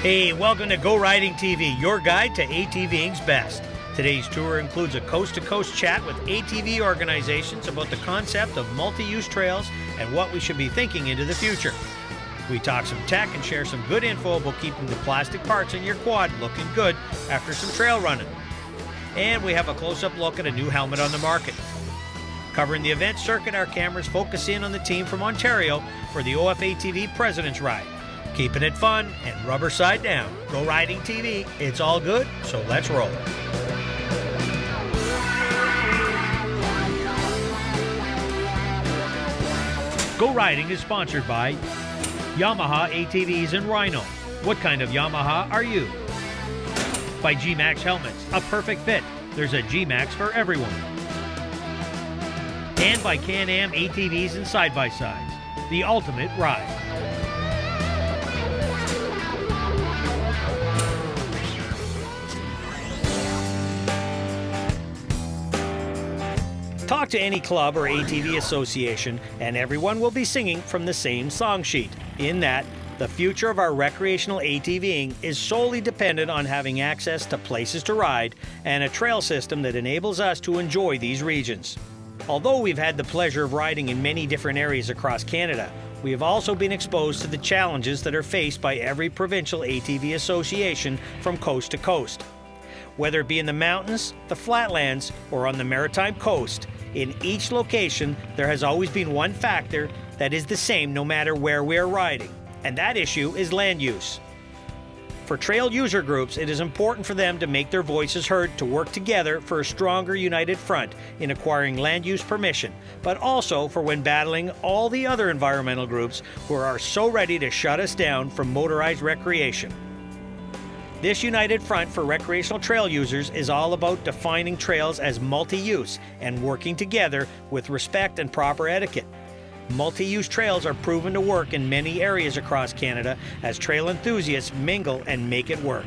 Hey, welcome to Go Riding TV, your guide to ATVing's best. Today's tour includes a coast-to-coast chat with ATV organizations about the concept of multi-use trails and what we should be thinking into the future. We talk some tech and share some good info about keeping the plastic parts in your quad looking good after some trail running. And we have a close-up look at a new helmet on the market. Covering the event circuit, our cameras focus in on the team from Ontario for the OFATV President's Ride. Keeping it fun and rubber side down. Go Riding TV, it's all good, so let's roll. Go Riding is sponsored by Yamaha ATVs and Rhino. What kind of Yamaha are you? By G-Max Helmets, a perfect fit. There's a G-Max for everyone. And by Can-Am ATVs and side-by-sides, the ultimate ride. Talk to any club or ATV association and everyone will be singing from the same song sheet, in that the future of our recreational ATVing is solely dependent on having access to places to ride and a trail system that enables us to enjoy these regions. Although we've had the pleasure of riding in many different areas across Canada, we have also been exposed to the challenges that are faced by every provincial ATV association from coast to coast. Whether it be in the mountains, the flatlands, or on the maritime coast, in each location there has always been one factor that is the same no matter where we are riding, and that issue is land use. For trail user groups, it is important for them to make their voices heard to work together for a stronger united front in acquiring land use permission, but also for when battling all the other environmental groups who are so ready to shut us down from motorized recreation. This united front for recreational trail users is all about defining trails as multi-use and working together with respect and proper etiquette. Multi-use trails are proven to work in many areas across Canada as trail enthusiasts mingle and make it work.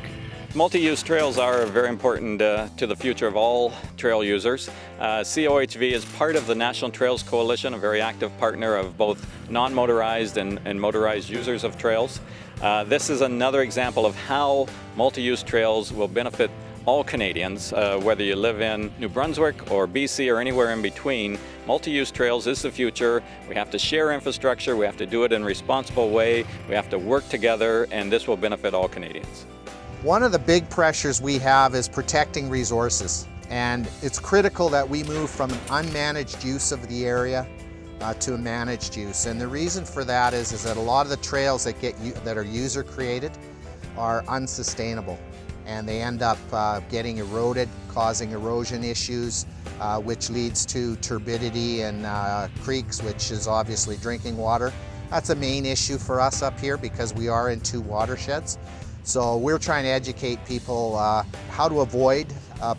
Multi-use trails are very important to the future of all trail users. COHV is part of the National Trails Coalition, a very active partner of both non-motorized and motorized users of trails. This is another example of how multi-use trails will benefit all Canadians, whether you live in New Brunswick or BC or anywhere in between. Multi-use trails is the future. We have to share infrastructure, we have to do it in a responsible way, we have to work together, and this will benefit all Canadians. One of the big pressures we have is protecting resources, and it's critical that we move from an unmanaged use of the area to a managed use. And the reason for that is that a lot of the trails that are user created are unsustainable, and they end up getting eroded, causing erosion issues, which leads to turbidity in creeks, which is obviously drinking water. That's a main issue for us up here because we are in two watersheds. So we're trying to educate people how to avoid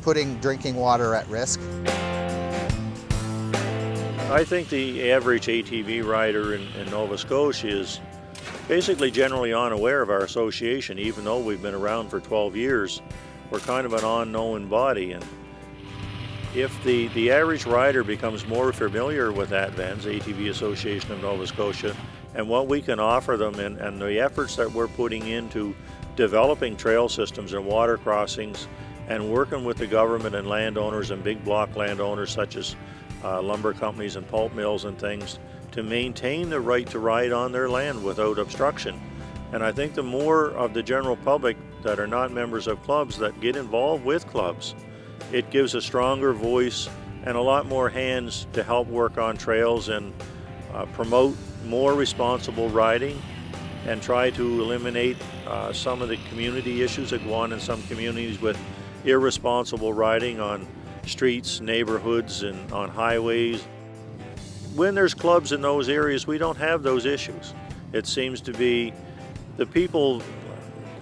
putting drinking water at risk. I think the average ATV rider in Nova Scotia is basically generally unaware of our association. Even though we've been around for 12 years, we're kind of an unknown body. And if the average rider becomes more familiar with ATVENS, ATV Association of Nova Scotia, and what we can offer them and the efforts that we're putting into developing trail systems and water crossings and working with the government and landowners and big block landowners such as lumber companies and pulp mills and things to maintain the right to ride on their land without obstruction. And I think the more of the general public that are not members of clubs that get involved with clubs, it gives a stronger voice and a lot more hands to help work on trails and promote more responsible riding and try to eliminate some of the community issues that go on in some communities with irresponsible riding on streets, neighborhoods, and on highways. When there's clubs in those areas, we don't have those issues. It seems to be the people,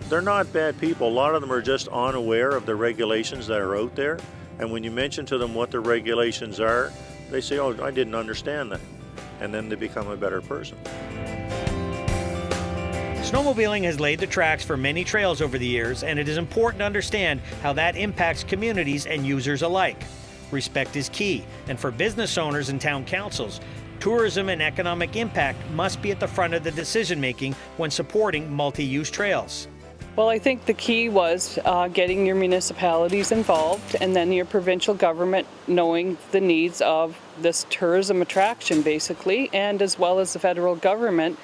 they're not bad people. A lot of them are just unaware of the regulations that are out there. And when you mention to them what the regulations are, they say, oh, I didn't understand that. And then they become a better person. Snowmobiling has laid the tracks for many trails over the years, and it is important to understand how that impacts communities and users alike. Respect is key, and for business owners and town councils, tourism and economic impact must be at the front of the decision-making when supporting multi-use trails. Well, I think the key was getting your municipalities involved, and then your provincial government knowing the needs of this tourism attraction, basically, and as well as the federal government.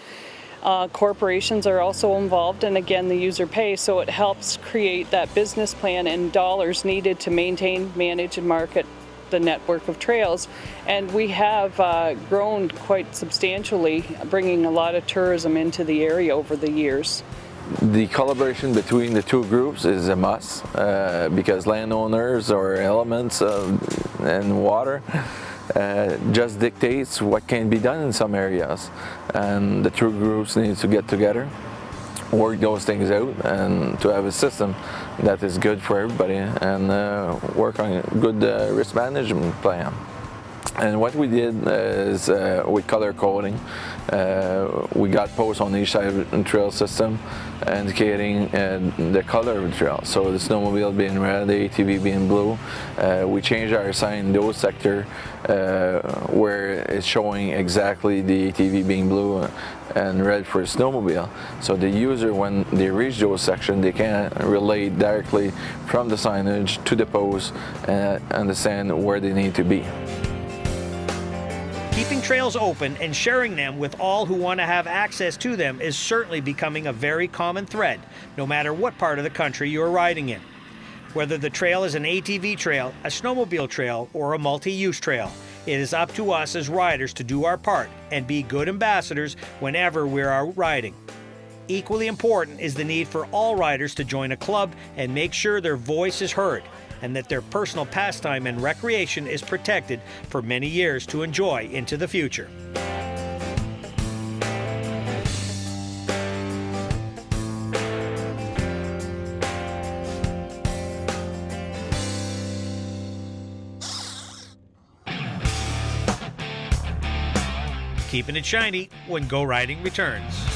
Corporations are also involved, and again, the user pays, so it helps create that business plan and dollars needed to maintain, manage, and market the network of trails. And we have grown quite substantially, bringing a lot of tourism into the area over the years. The collaboration between the two groups is a must because landowners or elements and water just dictates what can be done in some areas, and the two groups need to get together, work those things out, and to have a system that is good for everybody, and work on a good risk management plan. And what we did is with color coding, we got posts on each side of the trail system indicating the color of the trail. So the snowmobile being red, the ATV being blue. We changed our sign in those sectors where it's showing exactly the ATV being blue and red for the snowmobile. So the user, when they reach those sections, they can relate directly from the signage to the post and understand where they need to be. Keeping trails open and sharing them with all who want to have access to them is certainly becoming a very common thread, no matter what part of the country you are riding in. Whether the trail is an ATV trail, a snowmobile trail, or a multi-use trail, it is up to us as riders to do our part and be good ambassadors whenever we're out riding. Equally important is the need for all riders to join a club and make sure their voice is heard, and that their personal pastime and recreation is protected for many years to enjoy into the future. Keeping it shiny when Go Riding returns.